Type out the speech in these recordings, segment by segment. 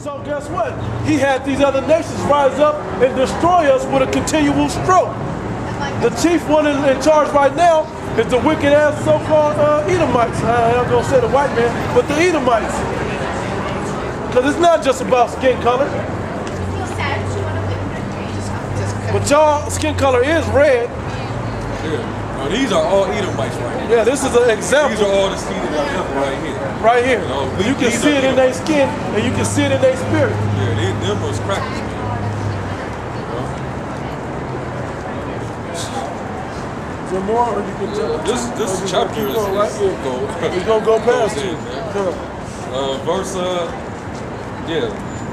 So guess what? He had these other nations rise up and destroy us with a continual stroke. The chief one in charge right now is the wicked ass so-called Edomites. I'm gonna say the white man, but the Edomites. Because it's not just about skin color. But y'all skin color is red. Yeah. Now, these are all Edomites right here. Yeah, this is an example. These are all the seed of the devil right here. Right here. You can see it in their Edomites. skin and you can see it in their spirit. Yeah, them was crackers, man. Is there more or you can jump? This chapter is right here. We're gonna go past it.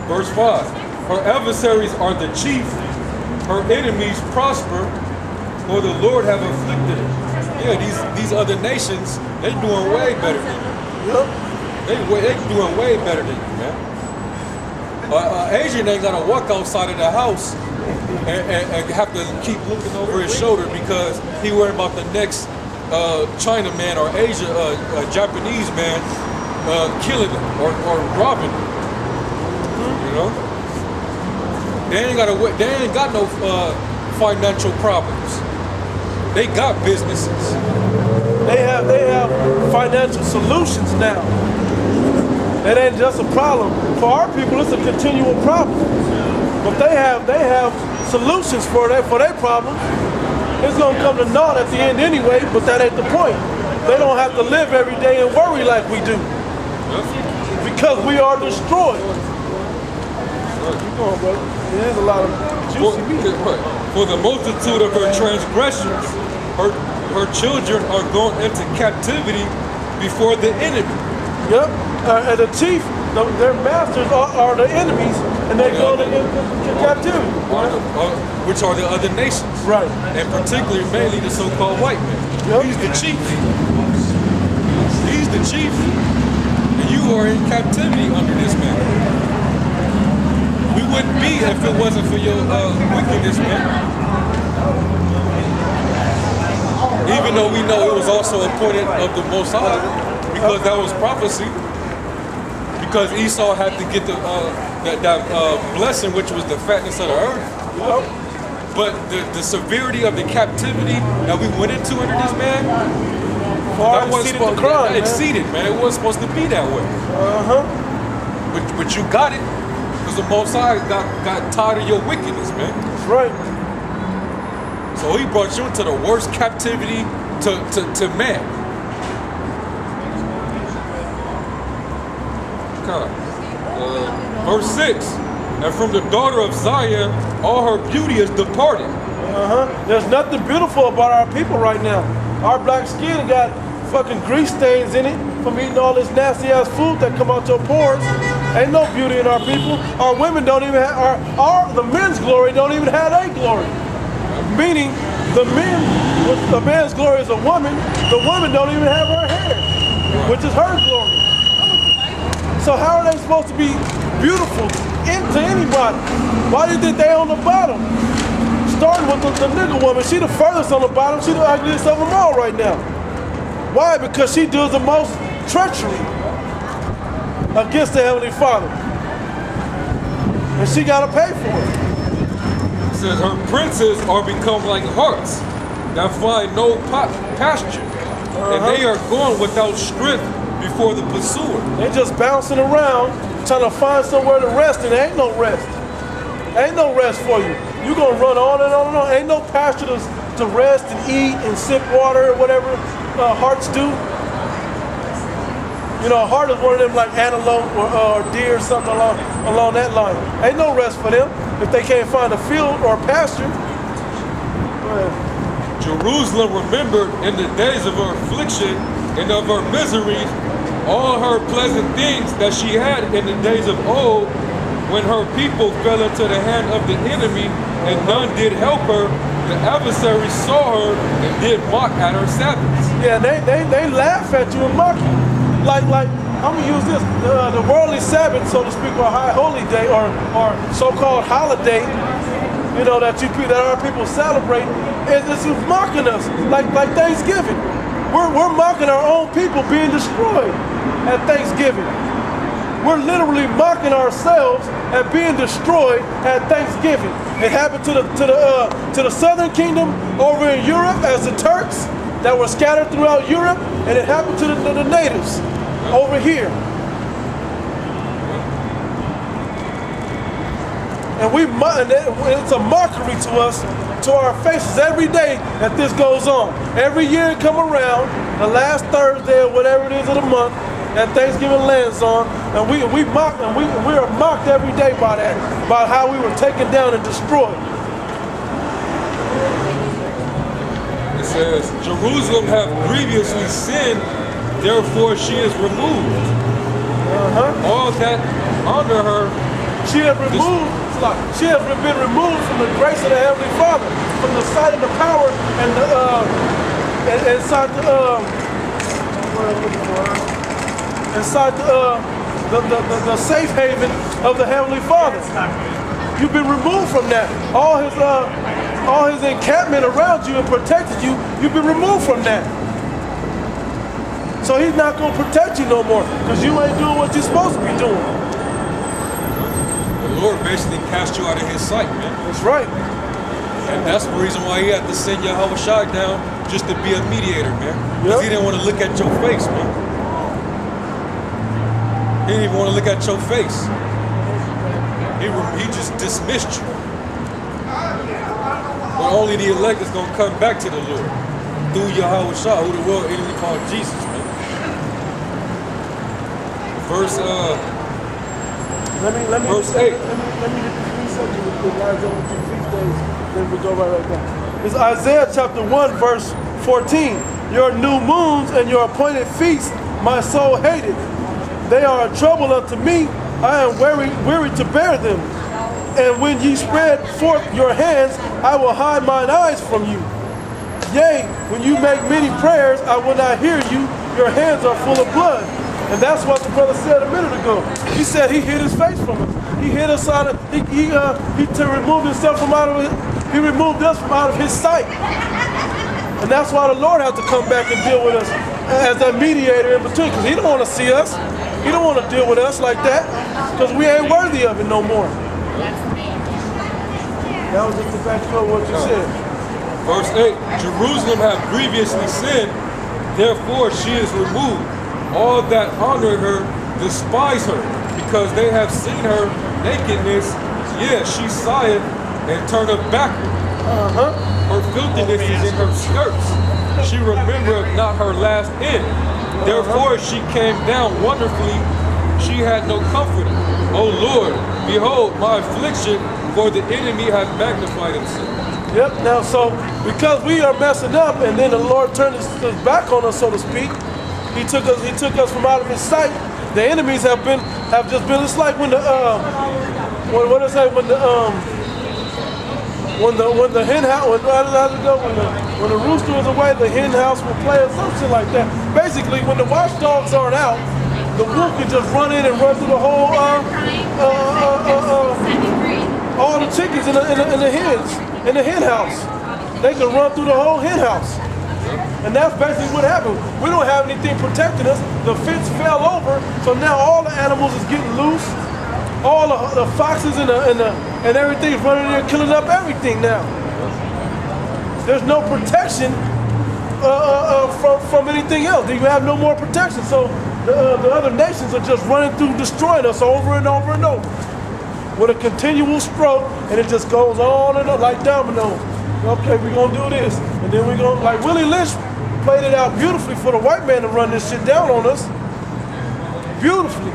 Verse 5. Her adversaries are the chief, her enemies prosper, for the Lord have afflicted her. Yeah, these other nations, they doing way better than you. Yep. They doing way better than you, man. Asian ain't gotta walk outside of the house and have to keep looking over his shoulder because he worried about the next China man or Japanese man killing him or robbing him. You know, they ain't got no financial problems. They got businesses. They have financial solutions now. It ain't just a problem for our people; it's a continual problem. But they have solutions for their problems. It's gonna come to naught at the end anyway. But that ain't the point. They don't have to live every day and worry like we do because we are destroyed. Keep going, brother. There's a lot of juicy meat. For the multitude of her transgressions, her children are going into captivity before the enemy. Yep. And the chief, their masters are the enemies, and they go into captivity. Which are the other nations. Right. And particularly, mainly the so-called white man. Yep. He's the chief. He's the chief. And you are in captivity under this man. We wouldn't be if it wasn't for your wickedness, man. Even though we know it was also appointed of the Most High, because that was prophecy. Because Esau had to get that blessing, which was the fatness of the earth. Yep. But the severity of the captivity that we went into under this man, Far exceeded the crime, exceeded, man. It wasn't supposed to be that way. But you got it. Because the Most High got tired of your wickedness, man. That's right. So he brought you into the worst captivity to man. Verse 6. And from the daughter of Zion, all her beauty is departed. There's nothing beautiful about our people right now. Our black skin got fucking grease stains in it from eating all this nasty ass food that come out your pores. Ain't no beauty in our people. Our women don't even have, the men's glory don't even have a glory. Meaning, the man's glory is a woman, the woman don't even have her hair, which is her glory. So how are they supposed to be beautiful to anybody? Why do you think they on the bottom? Starting with the nigga woman, she the furthest on the bottom, she the ugliest of them all right now. Why? Because she does the most treachery against the Heavenly Father. And she gotta pay for it. It says her princes are become like harts that find no pasture. And they are gone without strength before the pursuer. They just bouncing around, trying to find somewhere to rest, and there ain't no rest. Ain't no rest for you. You gonna run on and on and on. Ain't no pasture to rest and eat and sip water or whatever harts do. You know, a hart is one of them like antelope or deer or something along that line. Ain't no rest for them if they can't find a field or a pasture. Jerusalem remembered in the days of her affliction and of her miseries all her pleasant things that she had in the days of old, when her people fell into the hand of the enemy and none did help her. The adversaries saw her and did mock at her Sabbaths. Yeah, they laugh at you and mock you. Like I'm gonna use this, the worldly Sabbath, so to speak, or high holy day, or so-called holiday, you know, that our people celebrate, is mocking us, like Thanksgiving. We're mocking our own people being destroyed at Thanksgiving. we're literally mocking ourselves at being destroyed at Thanksgiving. It happened to the southern kingdom over in Europe as the Turks that were scattered throughout Europe, and it happened to the natives over here. And it's a mockery to us, to our faces every day that this goes on. Every year it come around, the last Thursday or whatever it is of the month, that Thanksgiving lands on, and we mock, and we are mocked every day by that, by how we were taken down and destroyed. It says, Jerusalem hath grievously sinned, therefore she is removed. All that honor her, she has removed. She has been removed from the grace of the Heavenly Father, from the sight of the power and inside the safe haven of the Heavenly Father. You've been removed from that. All his encampment around you and protected you, you've been removed from that. So he's not going to protect you no more because you ain't doing what you're supposed to be doing. The Lord basically cast you out of his sight, man. That's right. And that's the reason why he had to send Yahweh Shai down, just to be a mediator, man. Because he didn't want to look at your face, man. He didn't even want to look at your face. He just dismissed you. But only the elect is going to come back to the Lord through Yahweh Shai, who the world enemy called Jesus, man. Verse Let me Verse 8. Let me get the precept with lines up with the feast days, then we go right back. It's Isaiah chapter 1, verse 14. Your new moons and your appointed feasts, my soul hated. They are a trouble unto me. I am weary to bear them. And when ye spread forth your hands, I will hide mine eyes from you. Yea, when you make many prayers, I will not hear you. Your hands are full of blood. And that's what the brother said a minute ago. He said he hid his face from us. He hid us out of, he to remove himself from out of it. He removed us from out of his sight. And that's why the Lord had to come back and deal with us as that mediator in between, because he don't want to see us. He don't want to deal with us like that, because we ain't worthy of it no more. That was just the back of what you said. Verse 8, Jerusalem hath grievously sinned, therefore she is removed. All that honor her despise her, because they have seen her nakedness. Yeah, she sigheth and turneth backward. Her filthiness is in her skirts. She remembereth not her last end. Therefore she came down wonderfully. She had no comforter. O Lord, behold my affliction, for the enemy hath magnified himself. Yep. Now, so because we are messing up, and then the Lord turned his back on us, so to speak. He took us from out of his sight. The enemies have just been. It's like when the what is that? When the hen house, when the rooster is away, the hen house will play or something like that. Basically, when the watchdogs aren't out, the wolf can just run in and run through the whole all the chickens in the hen house. They can run through the whole hen house. And that's basically what happened. We don't have anything protecting us. The fence fell over, so now all the animals is getting loose. All the foxes and everything's running in there, killing up everything now. There's no protection from anything else. You have no more protection. So the other nations are just running through, destroying us over and over and over with a continual stroke, and it just goes on and on like dominoes. Okay, we're gonna do this, and then we're gonna, like Willie Lynch played it out beautifully for the white man to run this shit down on us. Beautifully.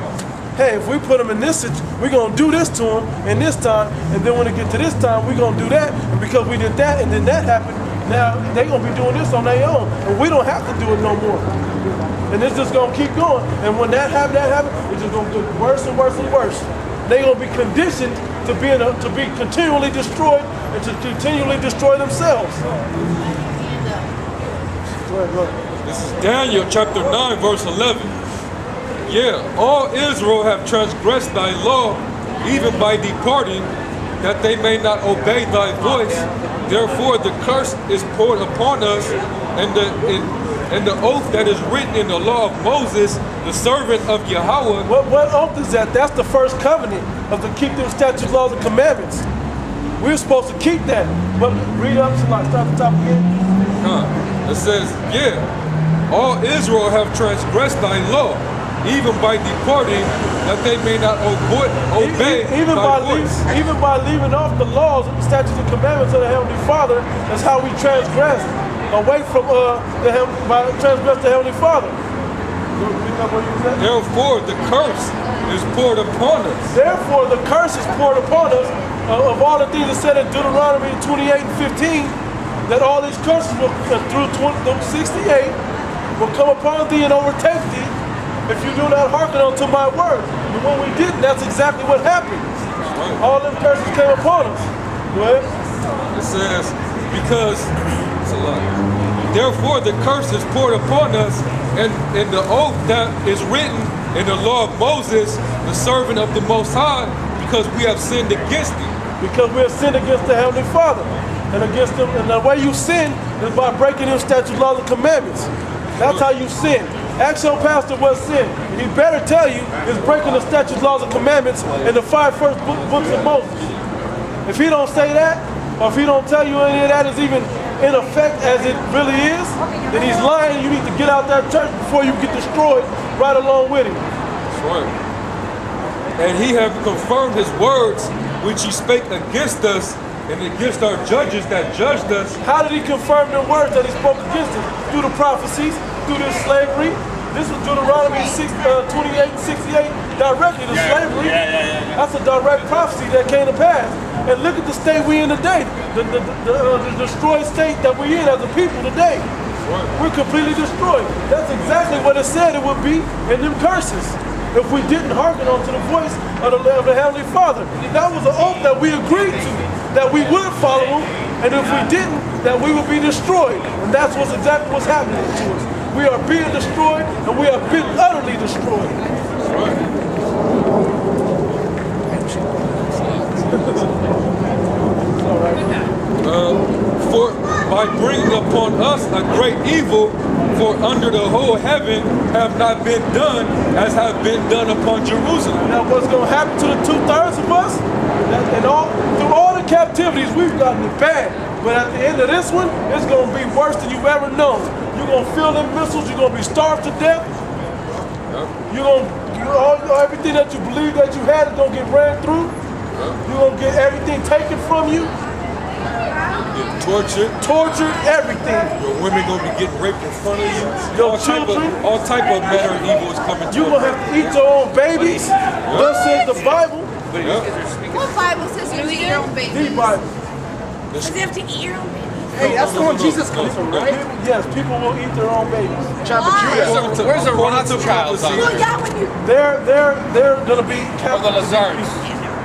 Hey, if we put him in this situation, we're gonna do this to him in this time, and then when it get to this time, we're gonna do that, and because we did that and then that happened, now they're gonna be doing this on their own, and we don't have to do it no more. And it's just gonna keep going. And when that happens, it's just gonna get worse and worse and worse. They're gonna be conditioned to be continually destroyed and to continually destroy themselves. Go ahead. This is Daniel chapter 9, verse 11. Yeah, all Israel have transgressed thy law, even by departing, that they may not obey thy voice. Therefore the curse is poured upon us, and the oath that is written in the law of Moses, the servant of Yahweh. What oath is that? That's the first covenant of to keep them statutes, laws, and commandments. We're supposed to keep that. But read up to like start the top again. It says, yeah, all Israel have transgressed thy law, even by departing, that they may not obey even thy voice. even by leaving off the laws, statutes, and commandments of the Heavenly Father, that's how we transgress away from transgress the Heavenly Father. Therefore, the curse is poured upon us. Therefore, the curse is poured upon us of all the things that said in Deuteronomy 28 and 15, that all these curses will, through 68, will come upon thee and overtake thee if you do not hearken unto my word. And when we didn't, that's exactly what happened. Right. All them curses came upon us. Go ahead. It says, because, it's a lot. Therefore the curse is poured upon us, and the oath that is written in the law of Moses, the servant of the Most High, because we have sinned against thee. Because we have sinned against the Heavenly Father. And against them, and the way you sin is by breaking them statutes, laws, and commandments. That's how you sin. Ask your pastor what sin. He better tell you is breaking the statutes, laws, and commandments in the 5 first books of Moses. If he don't say that, or if he don't tell you any of that is even in effect as it really is, then he's lying. You need to get out that church before you get destroyed right along with him. That's right. And he hath confirmed his words, which he spake against us, and against our judges that judged us. How did he confirm the words that he spoke against us? Through the prophecies, through the slavery. This was Deuteronomy 28 and 68, directly to slavery. That's a direct prophecy that came to pass. And look at the state we in today, the destroyed state that we in as a people today. Right. We're completely destroyed. That's exactly what it said it would be in them curses. If we didn't hearken unto the voice of the Heavenly Father. That was an oath that we agreed to, that we would follow him, and if we didn't, that we would be destroyed. And that's exactly what's happening to us. We are being destroyed, and we are being utterly destroyed. That's right. For by bringing upon us a great evil, for under the whole heaven have not been done as have been done upon Jerusalem. Now what's going to happen to the 2/3 of us? Through all the captivities, we've gotten it bad. But at the end of this one, it's going to be worse than you've ever known. You're going to feel them missiles, you're going to be starved to death. Everything that you believe that you had is going to get ran through. You're going to get everything taken from you. Tortured, everything. Your women gonna be getting raped in front of you. Your children. All type of manner of evil is coming to you. You're gonna have to eat your own babies. Thus says the Bible. What Bible says you eat your own babies? The Bible. Does you have to eat your own babies? Hey, that's the one Jesus comes from, right? Yes, people will eat their own babies. Where's the Rothschilds? Well, yeah, when you... They're gonna be captive. the Lazards.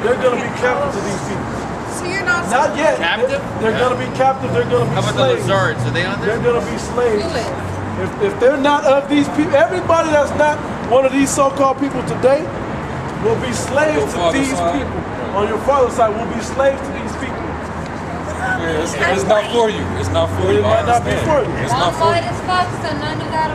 They're gonna be captive to these people. So you're not... Not yet. Captive? They're gonna be captive. They're gonna be How about slaves. the Lazards? Are they on there? They're gonna be slaves. Do it. If they're not of these people, everybody that's not one of these so-called people today will be slaves to father's these side. people. On your father's side, will be slaves to these people. Yeah, it's not for you. It's not for you. It might not be for you. It's not for you.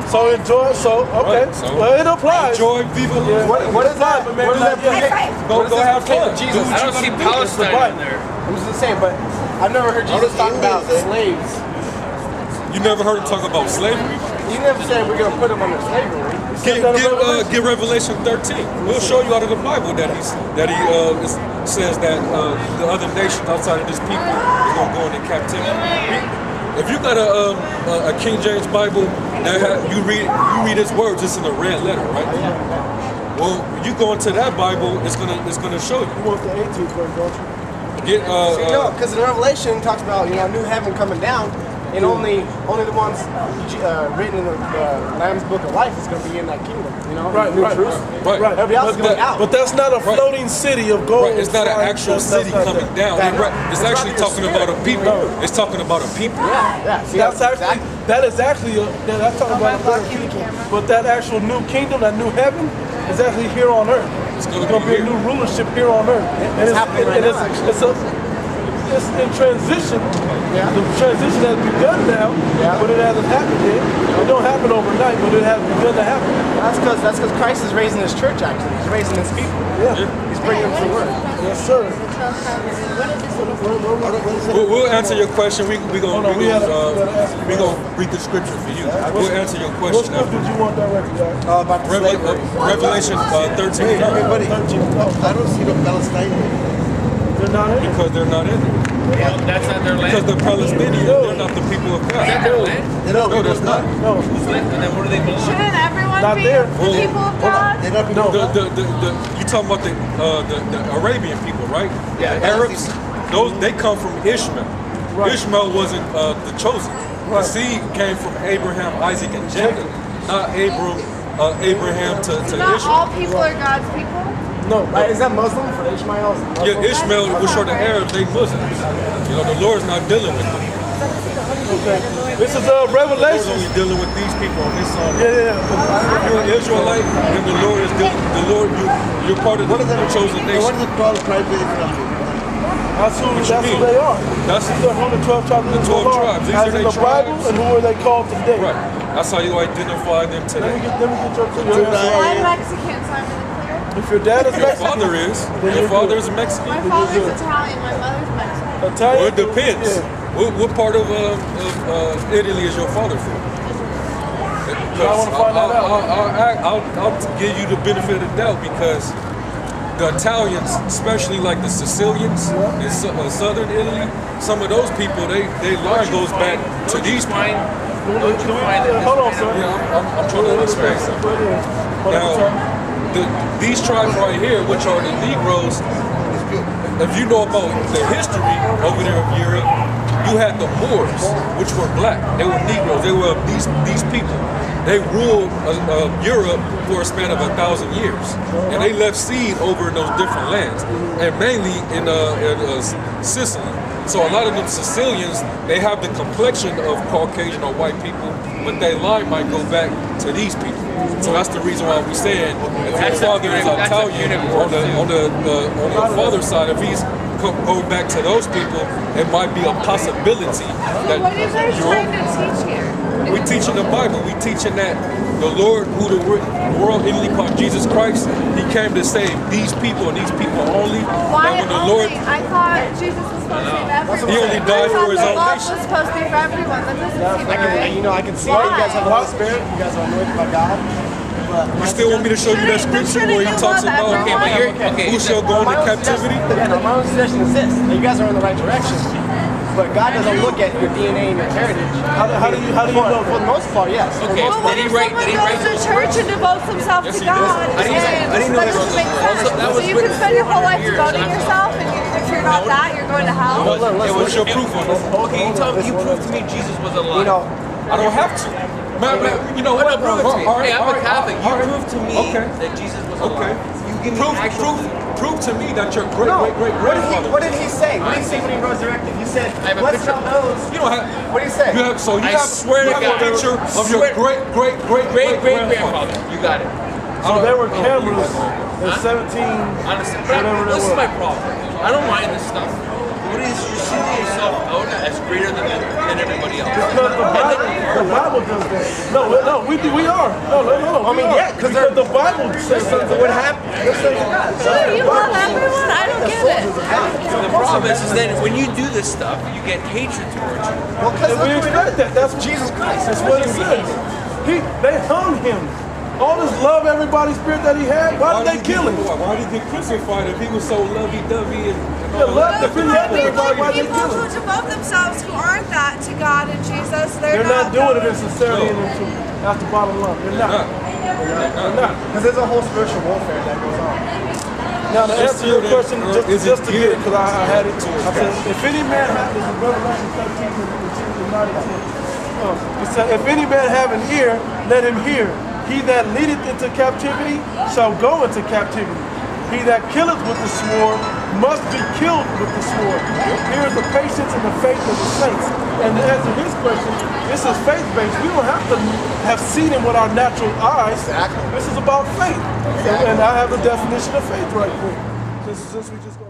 So enjoy. Okay. Right, so well, it applies. Enjoy, viva la Yeah, vida. What is that? But man, What is that? High five. Go have fun. Jesus. Do what I you don't see gotta do. Palestine in there. I'm just gonna say, but I've never heard Jesus talk about slaves. You never heard him talk about slavery? You never said we're gonna put them under slavery. Get Revelation 13. We'll show you out of the Bible that he says that the other nations outside of this people is gonna go into captivity. If you got a King James Bible that you read his words, it's in a red letter, right? Well, you go into that Bible, it's gonna show you. You want the 18th verse, don't you? Get No, because in Revelation it talks about new heaven coming down, and only the ones written in the Lamb's Book of Life is going to be in that kingdom. Right, New right, Jerusalem. right. Everybody else is going out. But that's not a floating city of gold. Right, it's not an actual city not coming that. down. It's That's actually not your talking spirit. about a people. It's talking about a people. Yeah. See, That's actually that's talking about a better people. But that actual new kingdom, that new heaven, is actually here on earth. It's There's gonna going to be a here. new rulership here on earth. And happening right now, actually. it's in transition. Yeah. The transition has begun now, Yeah. but it hasn't happened yet. It don't happen overnight, but it has begun to happen. That's because Christ is raising his church. Actually, he's raising his people. Yeah. He's bringing them to the word. Yes, sir. We'll answer your question. We Hold on, we gonna read the scripture for you. We'll answer your What question. scripture did you want directly, guys? About the slavery. Revelation 13. Everybody, 13. I don't see the Palestine. They're not in it. Because they're not in it. Well, that's not their Because land. the Palestinians, they're not the people of Is that God. their land? No, that's not. No, Whose land? And then where do they belong? Shouldn't everyone Not be there. the people of God? They're not no. You talking about the Arabian people, right? Yeah, The Arabs. Those they come from Ishmael. Right. Ishmael wasn't the chosen. The Right. seed came from Abraham, Isaac, and Jacob, not Abraham to Not Ishmael. all people are God's people. No. Is that Muslim for Ishmael? Yeah, Ishmael, which are the Arabs, they Muslims. You know, the Lord's not dealing with them. Okay. This is The Lord's Revelation. only dealing with these people on this side. Yeah. If you're an Israelite, then the Lord is dealing. The Lord, you're part of the chosen What nation. is it called? Tribes of Israel. That's who mean? they are. That's These are who the 12 tribes of The 12 Israel are. tribes. These As are in they the Bible, tribes. and who are they called today? right. That's how you identify them Let me today. get your answer. I'm Mexican, so I'm in the clear. If your dad is Your Mexican, father is. Then Your you're father good. is Mexican. My father's Italian, my mother's Mexican. Italian. Well, it depends. Yeah. What part of Italy is your father from? I wanna find that out. I'll give you the benefit of the doubt because the Italians, especially like the Sicilians in southern Italy, some of those people, they line goes back to these people. Don't you find that Hold on, sir. Yeah, I'm trying to explain something. Now, these tribes right here, which are the Negroes, if you know about the history over there of Europe, you had the Moors, which were black. They were Negroes. They were these people. They ruled Europe for a span of 1,000 years, and they left seed over in those different lands, and mainly in Sicily. So a lot of them Sicilians, they have the complexion of Caucasian or white people, but their line might go back to these people. So that's the reason why we're saying if your father is Italian on the father's side, if he's go back to those people, it might be a possibility that What are you guys trying to teach here? we teaching the Bible. We teaching that the Lord, who the world entity called Jesus Christ, He came to save these people and these people only. Why That when the only? Lord, I thought Jesus was supposed to save everyone. He only died I thought for His the own love nation. was supposed to be for everyone. That doesn't seem right. I can see why you guys have the Holy Spirit. You guys are anointed by God. But you still want me to show you that scripture where He talks about who shall go into captivity? My own suggestion is this: that you guys are in the right direction, but God doesn't look at your DNA and your heritage. How do you know? For the most part, yes. Okay. Well, what Did he if write- someone did he goes write to those church and devotes themselves Yes, to he did. God? I didn't know that that doesn't make sense. that So was you can written spend your whole life 400 years devoting after. yourself, and if you're not that, you're going to hell. What's your proof on this? Okay, you prove to me Jesus was alive. You know, I don't have to. You know What what? about prove it to me? All right, Hey, I'm all a right, Catholic. all You right. prove to me Okay. that Jesus was Okay. alive. You give me actual Prove to me that your great no. great great grandfather. What did he say? What did he say when he resurrected? He said, I have a "Blessed picture. are those." You don't have. What did he say? You have so you I have, swear you to have God. a picture of your Swear- great Great-great-grandfather. You got it. So there were cameras in 17. Honestly, Whatever that this is was. my problem. I don't mind this stuff. What is you see yourself out as greater than everybody else? Because the Bible does that. No, we are. No. I mean, yeah, because the Bible says something. what happened? So you love everyone? I don't get it. The problem is that when you do this stuff, you get hatred towards you. Well, because And we expect that. That's Jesus Christ. That's what it says. They hung him. All this love, everybody spirit that he had. Why did they kill him? Why did he get crucified if he was so lovey-dovey and Love the There people. are Everybody, why they people kill who him? devote themselves who aren't that to God and Jesus. They're not doing it in sincerity and in truth. That's the bottom line. They're not. They're not. Because there's a whole spiritual warfare that goes on. Now to answer your question, Is it just to get it, geared because I had it. I said, Okay. if any man have, this is Revelation 13, it said, if any man have an ear, let him hear. He that leadeth into captivity shall go into captivity. He that killeth with the sword must be killed with the sword. Here is the patience and the faith of the saints. And to answer his question, this is faith-based. We don't have to have seen him with our natural eyes. Exactly. This is about faith. And I have the definition of faith right quick. Since we just go.